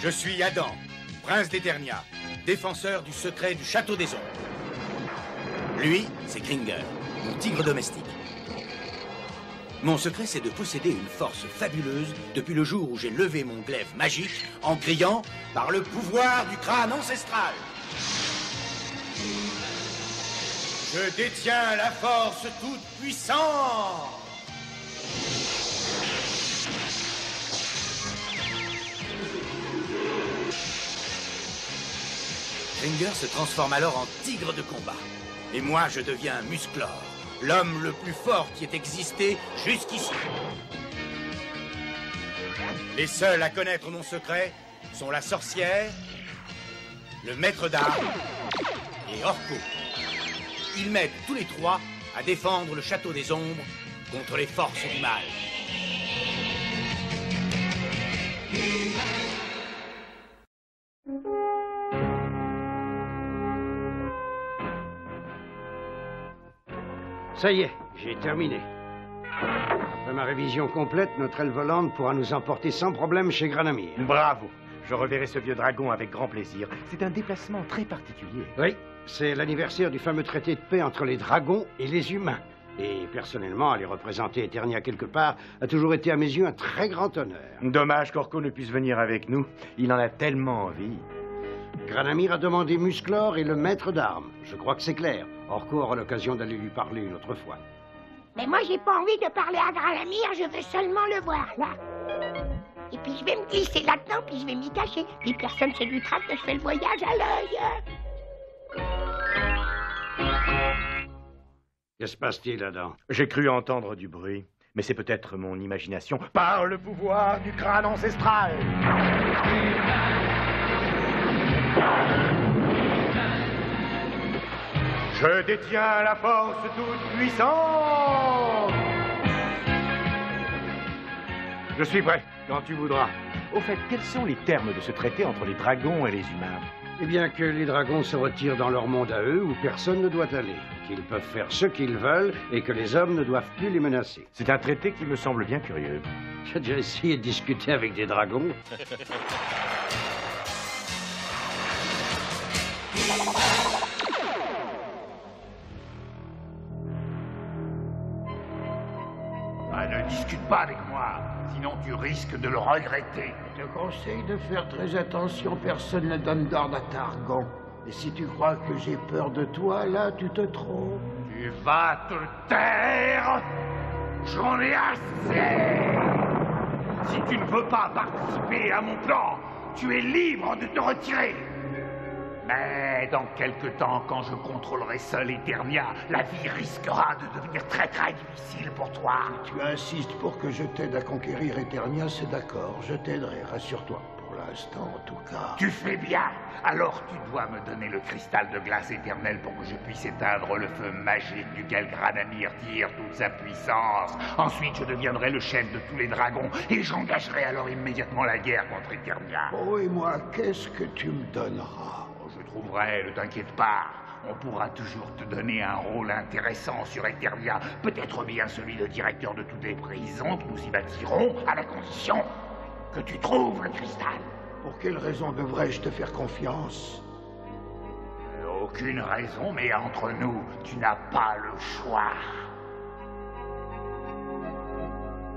Je suis Adam, prince d'Eternia, défenseur du secret du château des ombres. Lui, c'est Kringer, mon tigre domestique. Mon secret, c'est de posséder une force fabuleuse depuis le jour où j'ai levé mon glaive magique en criant « Par le pouvoir du crâne ancestral !» Je détiens la force toute puissante. Kringer se transforme alors en tigre de combat. Et moi, je deviens Musclor, l'homme le plus fort qui ait existé jusqu'ici. Les seuls à connaître mon secret sont la sorcière, le maître d'armes et Orko. Ils m'aident tous les trois à défendre le château des ombres contre les forces du mal. Ça y est, j'ai terminé. Après ma révision complète, notre aile volante pourra nous emporter sans problème chez Granamyr. Bravo. Je reverrai ce vieux dragon avec grand plaisir. C'est un déplacement très particulier. Oui, c'est l'anniversaire du fameux traité de paix entre les dragons et les humains. Et personnellement, aller représenter Eternia quelque part a toujours été à mes yeux un très grand honneur. Dommage qu'Orko ne puisse venir avec nous. Il en a tellement envie. Granamyr a demandé Musclor et le maître d'armes. Je crois que c'est clair. Orko aura l'occasion d'aller lui parler une autre fois. Mais moi, j'ai pas envie de parler à Granamyr, je veux seulement le voir, là. Et puis je vais me glisser là-dedans, puis je vais m'y cacher. Puis personne ne se doutera que je fais le voyage à l'œil. Que se passe-t-il, Adam? J'ai cru entendre du bruit, mais c'est peut-être mon imagination. Par le pouvoir du crâne ancestral. Je détiens la force toute puissante. Je suis prêt, quand tu voudras. Au fait, quels sont les termes de ce traité entre les dragons et les humains? Eh bien, que les dragons se retirent dans leur monde à eux où personne ne doit aller. Qu'ils peuvent faire ce qu'ils veulent et que les hommes ne doivent plus les menacer. C'est un traité qui me semble bien curieux. J'ai déjà essayé de discuter avec des dragons. Ne discute pas avec moi, sinon tu risques de le regretter. Je te conseille de faire très attention, personne ne donne d'ordre à Targon. Et si tu crois que j'ai peur de toi, là, tu te trompes. Tu vas te taire. J'en ai assez. Si tu ne veux pas participer à mon plan, tu es libre de te retirer. Mais dans quelque temps, quand je contrôlerai seul Eternia, la vie risquera de devenir très très difficile pour toi. Si tu insistes pour que je t'aide à conquérir Eternia, c'est d'accord. Je t'aiderai, rassure-toi. Pour l'instant, en tout cas. Tu fais bien. Alors tu dois me donner le cristal de glace éternelle pour que je puisse éteindre le feu magique duquel Granamyr tire toute sa puissance. Ensuite, je deviendrai le chef de tous les dragons et j'engagerai alors immédiatement la guerre contre Eternia. Oh, et moi, qu'est-ce que tu me donneras? Je trouverai, ne t'inquiète pas. On pourra toujours te donner un rôle intéressant sur Eternia. Peut-être bien celui de directeur de toutes les prisons que nous y bâtirons, à la condition que tu trouves le cristal. Pour quelle raison devrais-je te faire confiance? Aucune raison, mais entre nous, tu n'as pas le choix.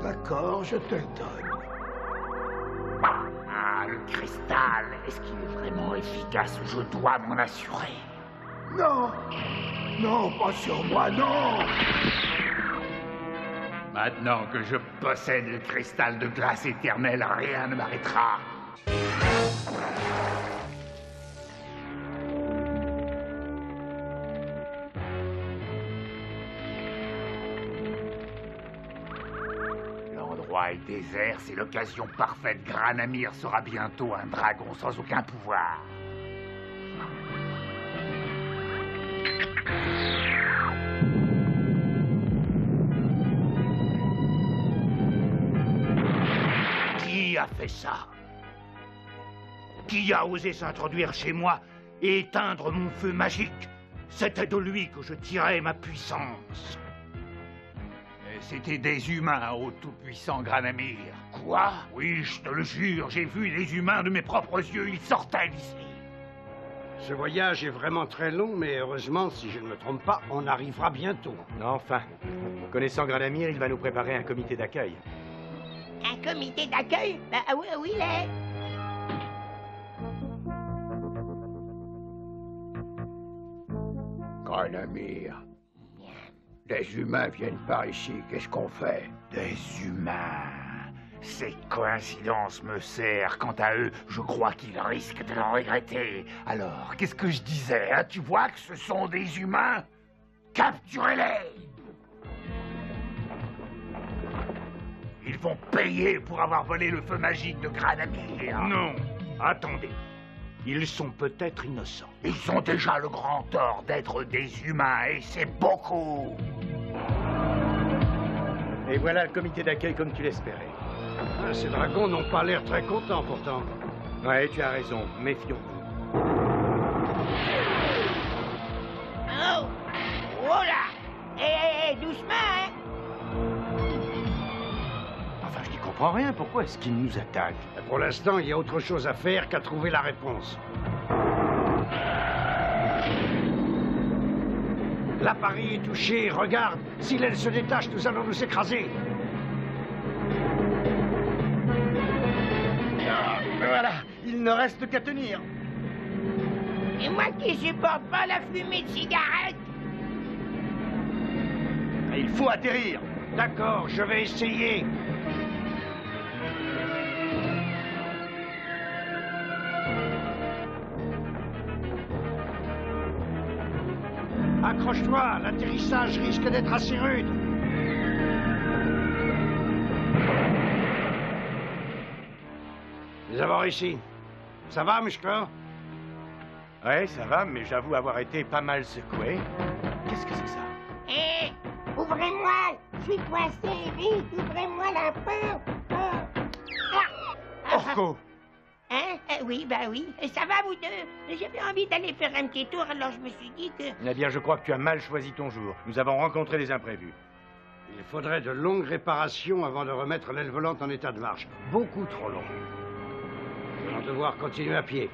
D'accord, je te le donne. Ah, le cristal, est-ce qu'il est vraiment efficace? Je dois m'en assurer. Non! Non, pas sur moi, non! Maintenant que je possède le cristal de glace éternelle, rien ne m'arrêtera. L'endroit est désert, c'est l'occasion parfaite. Granamyr sera bientôt un dragon sans aucun pouvoir. Qui a fait ça? Qui a osé s'introduire chez moi et éteindre mon feu magique? C'était de lui que je tirais ma puissance. Et C'était des humains au tout-puissant Granamyr. Quoi? Oui, je te le jure, j'ai vu les humains de mes propres yeux, ils sortaient d'ici. Ce voyage est vraiment très long, mais heureusement, si je ne me trompe pas, on arrivera bientôt. Enfin, connaissant Granamyr, il va nous préparer un comité d'accueil. Un comité d'accueil? Bah oui, oui, il est. Granamyr. Des humains viennent par ici, qu'est-ce qu'on fait? Des humains. Cette coïncidence me sert. Quant à eux, je crois qu'ils risquent de l'en regretter. Alors, qu'est-ce que je disais, hein? Tu vois que ce sont des humains? Capturez-les! Ils vont payer pour avoir volé le feu magique de Granamyr. Non, attendez. Ils sont peut-être innocents. Ils ont déjà le grand tort d'être des humains, et c'est beaucoup. Et voilà le comité d'accueil comme tu l'espérais. Ces dragons n'ont pas l'air très contents, pourtant. Ouais, tu as raison. Méfions-nous. Oh! Oh là! Doucement, hein! Enfin, je n'y comprends rien. Pourquoi est-ce qu'ils nous attaquent? Pour l'instant, il y a autre chose à faire qu'à trouver la réponse. L'appareil est touché, regarde! Si l'aile se détache, nous allons nous écraser! Voilà, il ne reste qu'à tenir. Et moi qui supporte pas la fumée de cigarette! Il faut atterrir. D'accord, je vais essayer. Accroche-toi, l'atterrissage risque d'être assez rude. Nous avons réussi. Ça va, Mishko? Ouais, ça va, mais j'avoue avoir été pas mal secoué. Qu'est-ce que c'est ça? Hé! Ouvrez-moi! Je suis coincé! Vite, ouvrez-moi la porte! Orko! Hein? Oui, bah oui. Ça va, vous deux? J'avais envie d'aller faire un petit tour, alors je me suis dit que... Eh bien, je crois que tu as mal choisi ton jour. Nous avons rencontré des imprévus. Il faudrait de longues réparations avant de remettre l'aile volante en état de marche. Beaucoup trop long. Nous allons devoir continuer à pied.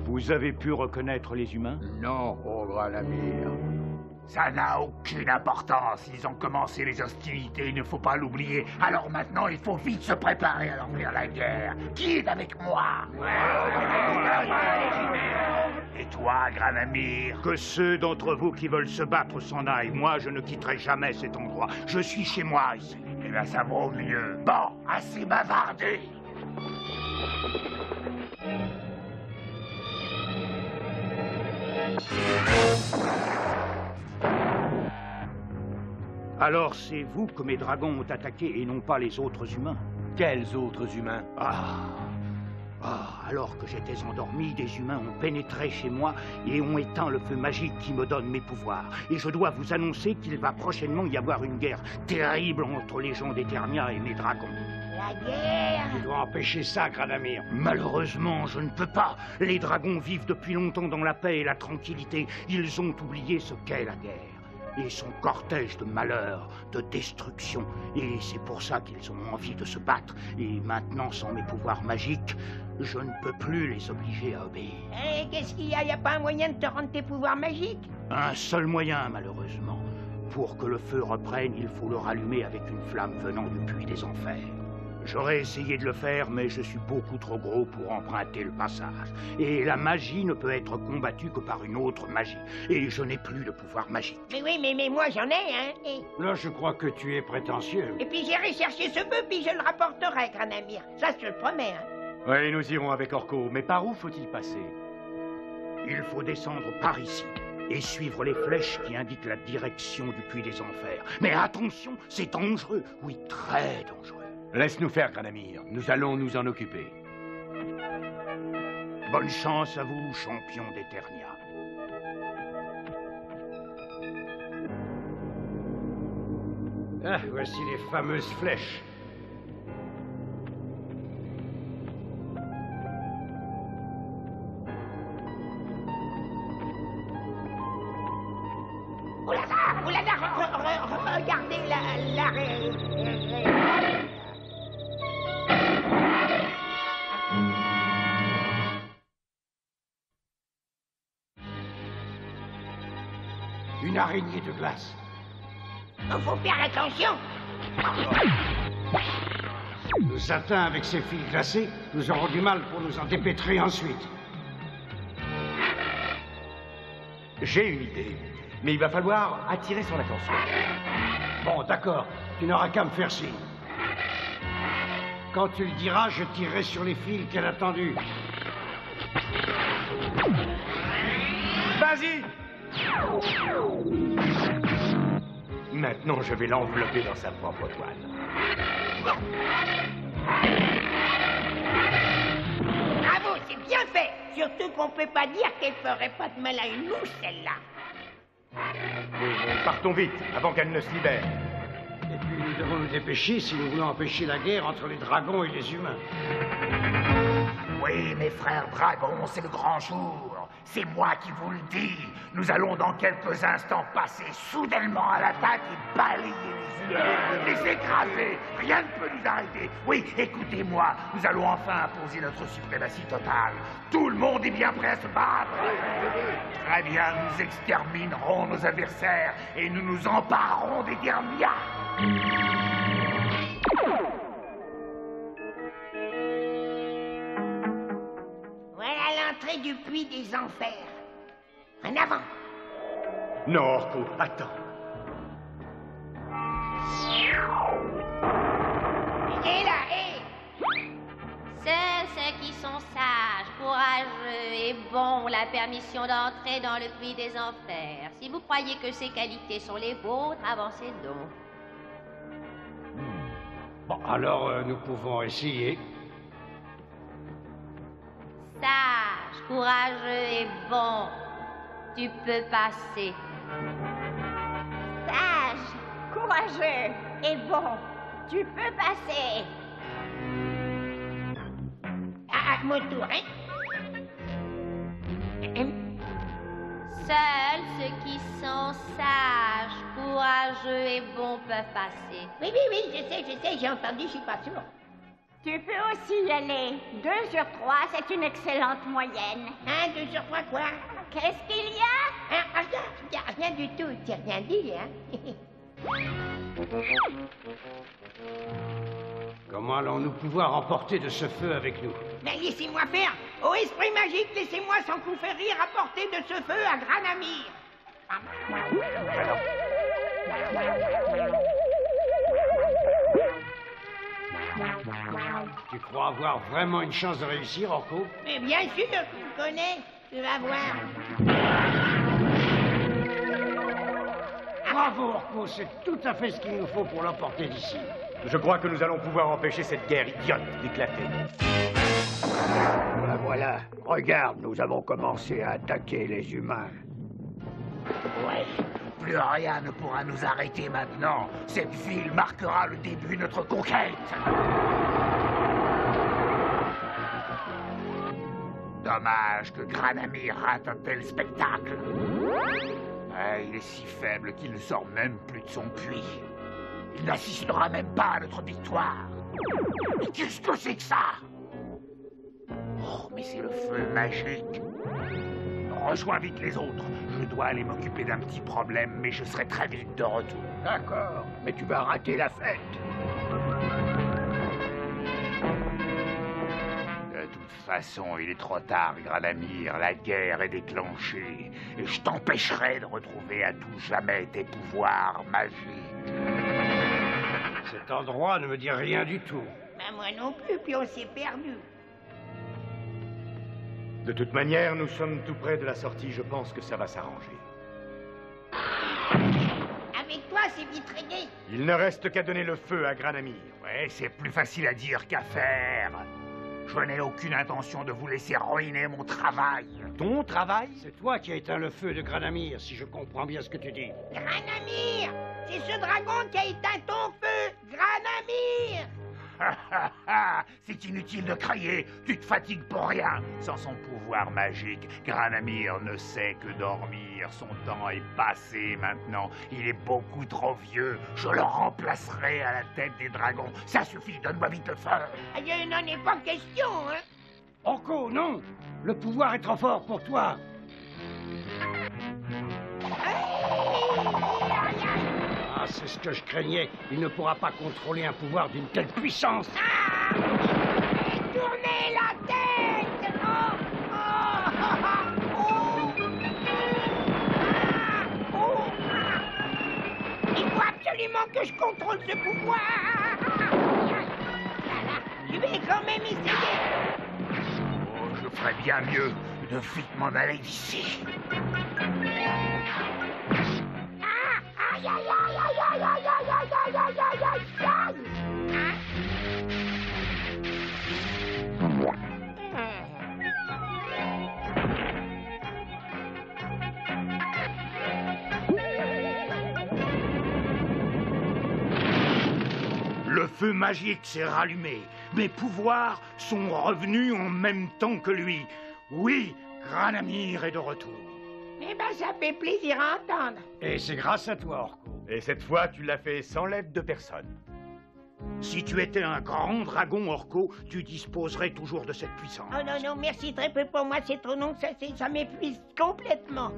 Vous avez pu reconnaître les humains? Non, ô Granamyr. Ça n'a aucune importance. Ils ont commencé les hostilités, il ne faut pas l'oublier. Alors maintenant, il faut vite se préparer à leur faire la guerre. Qui est avec moi? Et toi, Granamyr? Que ceux d'entre vous qui veulent se battre s'en aillent. Moi, je ne quitterai jamais cet endroit. Je suis chez moi ici. Eh bien, ça vaut mieux. Bon, assez bavardé. Alors c'est vous que mes dragons ont attaqué et non pas les autres humains. Quels autres humains? Alors que j'étais endormi, des humains ont pénétré chez moi et ont éteint le feu magique qui me donne mes pouvoirs. Et je dois vous annoncer qu'il va prochainement y avoir une guerre terrible entre les gens d'Eternia et mes dragons. La guerre! Tu dois empêcher ça, Granamyr. Malheureusement, je ne peux pas. Les dragons vivent depuis longtemps dans la paix et la tranquillité. Ils ont oublié ce qu'est la guerre. Et son cortège de malheur, de destruction. Et c'est pour ça qu'ils ont envie de se battre. Et maintenant, sans mes pouvoirs magiques, je ne peux plus les obliger à obéir. Qu'est-ce qu'il y a? Y a pas un moyen de te rendre tes pouvoirs magiques? Un seul moyen, malheureusement. Pour que le feu reprenne, il faut le rallumer avec une flamme venant du puits des enfers. J'aurais essayé de le faire, mais je suis beaucoup trop gros pour emprunter le passage. Et la magie ne peut être combattue que par une autre magie. Et je n'ai plus de pouvoir magique. Mais oui, mais moi j'en ai, hein. Là, je crois que tu es prétentieux. Et puis j'irai chercher ce feu, puis je le rapporterai, Granamyr. Ça, je te le promets, hein. Oui, nous irons avec Orko. Mais par où faut-il passer? Il faut descendre par ici et suivre les flèches qui indiquent la direction du puits des enfers. Mais attention, c'est dangereux. Oui, très dangereux. Laisse-nous faire, Granamyr. Nous allons nous en occuper. Bonne chance à vous, champion d'Eternia. Voici les fameuses flèches. une araignée de glace. Il faut faire attention. Nous atteint avec ces fils glacés, nous aurons du mal pour nous en dépêtrer ensuite. J'ai une idée, mais il va falloir attirer son attention. Bon, d'accord, tu n'auras qu'à me faire signe. Quand tu le diras, je tirerai sur les fils qu'elle a tendus. Vas-y! Maintenant, je vais l'envelopper dans sa propre toile. Bravo, c'est bien fait. Surtout qu'on peut pas dire qu'elle ferait pas de mal à une mouche, celle-là. Oui, partons vite, avant qu'elle ne se libère. Et puis nous devons nous dépêcher si nous voulons empêcher la guerre entre les dragons et les humains. Oui, mes frères dragons, c'est le grand jour. C'est moi qui vous le dis. Nous allons dans quelques instants passer soudainement à l'attaque et balayer les humains, les écraser. Rien ne peut nous arrêter. Oui, écoutez-moi, nous allons enfin imposer notre suprématie totale. Tout le monde est bien prêt à se battre. Très bien, nous exterminerons nos adversaires et nous nous emparerons des Dernia. Voilà l'entrée du puits des enfers. En avant. Non, Orko, attends. Et là, et... Seuls ceux qui sont sages, courageux et bons ont la permission d'entrer dans le puits des enfers. Si vous croyez que ces qualités sont les vôtres, avancez donc. Bon, alors nous pouvons essayer. Sage, courageux et bon, tu peux passer. Sage, courageux et bon, tu peux passer. À mon tour, hein? Seuls ceux qui sont sages, courageux et bons peuvent passer. Oui, je sais, j'ai entendu, je suis pas sûr. Tu peux aussi y aller. 2 sur 3, c'est une excellente moyenne. 1, 2 sur 3, quoi? Qu'est-ce qu'il y a? Ah, y a rien du tout, t'as rien dit, hein? Comment allons-nous pouvoir emporter de ce feu avec nous? Mais laissez-moi faire. Ô esprit magique, laissez-moi sans conférir apporter de ce feu à Granamyr. Tu crois avoir vraiment une chance de réussir, Orko? Mais bien sûr, tu me connais. Tu vas voir. Bravo, Orko, c'est tout à fait ce qu'il nous faut pour l'emporter d'ici. Je crois que nous allons pouvoir empêcher cette guerre idiote d'éclater. Voilà. Regarde, nous avons commencé à attaquer les humains. Ouais, plus rien ne pourra nous arrêter maintenant. Cette ville marquera le début de notre conquête. Dommage que Granamyr rate un tel spectacle. Ouais, il est si faible qu'il ne sort même plus de son puits. Il n'assistera même pas à notre victoire. Mais qu'est-ce que c'est que ça? Oh, mais c'est le feu magique. Rejoins vite les autres. Je dois aller m'occuper d'un petit problème, mais je serai très vite de retour. D'accord, mais tu vas rater la fête. De toute façon, il est trop tard, Granamyr. La guerre est déclenchée. Et je t'empêcherai de retrouver à tout jamais tes pouvoirs magiques. Cet endroit ne me dit rien du tout. Ben moi non plus, puis on s'est perdu. De toute manière, nous sommes tout près de la sortie. Je pense que ça va s'arranger. Avec toi, c'est vite réglé. Il ne reste qu'à donner le feu à Granamyr. Ouais, c'est plus facile à dire qu'à faire. Je n'ai aucune intention de vous laisser ruiner mon travail. Ton travail? C'est toi qui as éteint le feu de Granamyr, si je comprends bien ce que tu dis. Granamyr, c'est ce dragon qui a éteint ton feu. Granamyr. C'est inutile de crier, tu te fatigues pour rien. Sans son pouvoir magique, Granamyr ne sait que dormir. Son temps est passé maintenant. Il est beaucoup trop vieux. Je le remplacerai à la tête des dragons. Ça suffit, donne-moi vite le feu. Il n'en est pas question, hein. Orko, non! Le pouvoir est trop fort pour toi! Hey c'est ce que je craignais. Il ne pourra pas contrôler un pouvoir d'une telle puissance. Ah, tournez la tête. Oh, oh, oh, oh, ah. Il faut absolument que je contrôle ce pouvoir. Voilà, je vais quand même essayer. Oh, je ferais bien mieux de vite m'en aller d'ici. Ah, aïe, aïe, aïe, aïe, aïe, aïe, aïe, aïe, aïe, aïe, aïe, aïe. Le feu magique s'est rallumé. Mes pouvoirs sont revenus en même temps que lui. Oui, Granamyr est de retour. Eh ben, ça fait plaisir à entendre. Et c'est grâce à toi, Orko. Et cette fois, tu l'as fait sans l'aide de personne. Si tu étais un grand dragon, Orko, tu disposerais toujours de cette puissance. Oh non, non, merci très peu pour moi, c'est trop long, ça m'épuise complètement.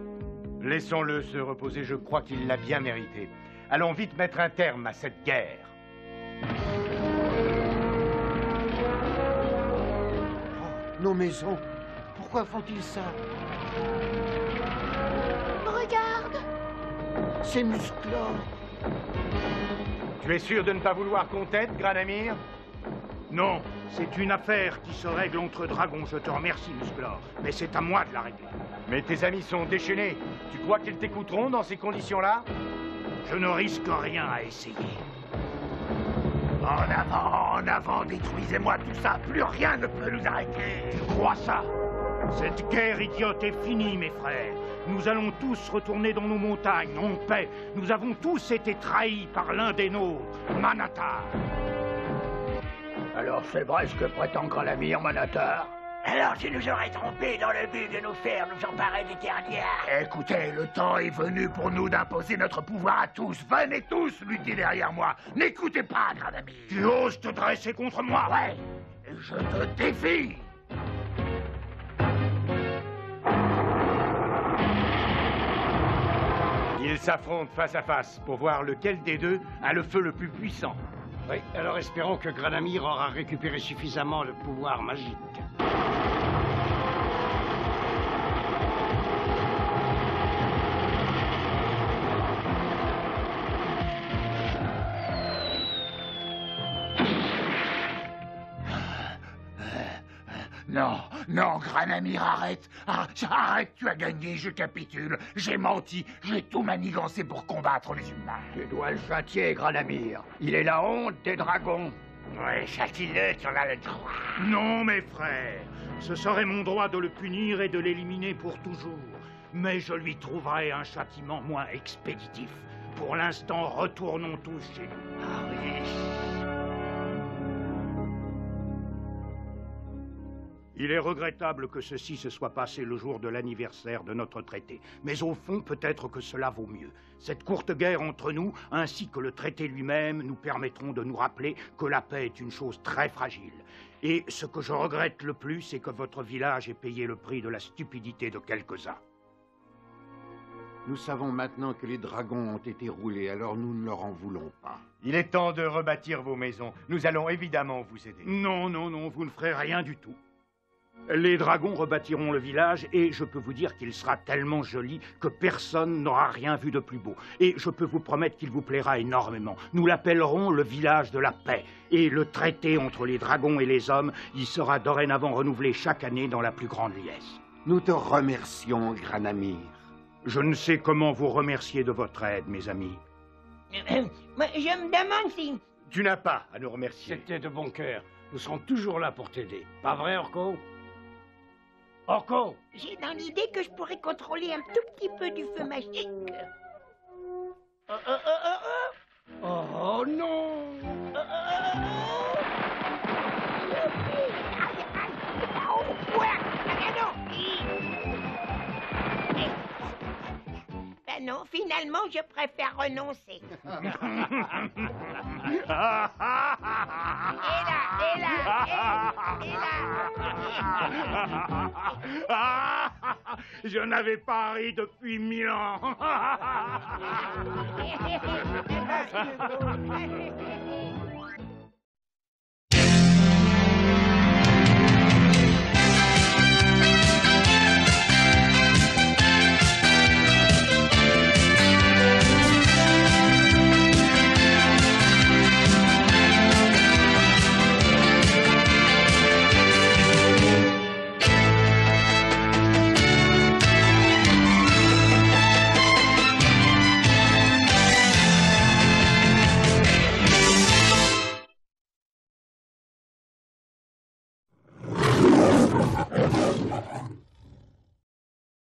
Laissons-le se reposer, je crois qu'il l'a bien mérité. Allons vite mettre un terme à cette guerre. Oh, nos maisons, pourquoi font-ils ça? Regarde. C'est Musclor. Tu es sûr de ne pas vouloir qu'on t'aide, Granamyr? Non, c'est une affaire qui se règle entre dragons, je te remercie, Musclor. Mais c'est à moi de la régler. Mais tes amis sont déchaînés. Tu crois qu'ils t'écouteront dans ces conditions-là? Je ne risque rien à essayer. En avant, détruisez-moi tout ça. Plus rien ne peut nous arrêter. Tu crois ça? Cette guerre idiote est finie, mes frères. Nous allons tous retourner dans nos montagnes, en paix. Nous avons tous été trahis par l'un des nôtres, Manatar. Alors c'est vrai ce que prétend Granamyr, Manatar? Alors tu nous aurais trompés dans le but de nous faire nous emparer d'Eternia. Écoutez, le temps est venu pour nous d'imposer notre pouvoir à tous. Venez tous lutter derrière moi. N'écoutez pas, Granamyr. Tu oses te dresser contre moi? Ouais, je te défie. Ils s'affrontent face à face pour voir lequel des deux a le feu le plus puissant. Oui, alors espérons que Granamyr aura récupéré suffisamment de pouvoir magique. Non, non, Granamyr, arrête. Arrête, tu as gagné, je capitule. J'ai menti, j'ai tout manigancé pour combattre les humains. Tu dois le châtier, Granamyr. Il est la honte des dragons. Ouais, châtie-le, tu en as le droit. Non, mes frères. Ce serait mon droit de le punir et de l'éliminer pour toujours. Mais je lui trouverai un châtiment moins expéditif. Pour l'instant, retournons tous chez nous. Ah oui. Il est regrettable que ceci se soit passé le jour de l'anniversaire de notre traité. Mais au fond, peut-être que cela vaut mieux. Cette courte guerre entre nous, ainsi que le traité lui-même, nous permettront de nous rappeler que la paix est une chose très fragile. Et ce que je regrette le plus, c'est que votre village ait payé le prix de la stupidité de quelques-uns. Nous savons maintenant que les dragons ont été roulés, alors nous ne leur en voulons pas. Il est temps de rebâtir vos maisons. Nous allons évidemment vous aider. Non, non, non, vous ne ferez rien du tout. Les dragons rebâtiront le village et je peux vous dire qu'il sera tellement joli que personne n'aura rien vu de plus beau. Et je peux vous promettre qu'il vous plaira énormément. Nous l'appellerons le village de la paix. Et le traité entre les dragons et les hommes y sera dorénavant renouvelé chaque année dans la plus grande liesse. Nous te remercions, Granamyr. Je ne sais comment vous remercier de votre aide, mes amis. Je me demande si... Tu n'as pas à nous remercier. C'était de bon cœur. Nous serons toujours là pour t'aider. Pas vrai, Orko? Orko! J'ai dans l'idée que je pourrais contrôler un tout petit peu du feu magique. Oh non! Ben non, finalement, je préfère renoncer. Et là. Je n'avais pas ri depuis 1000 ans.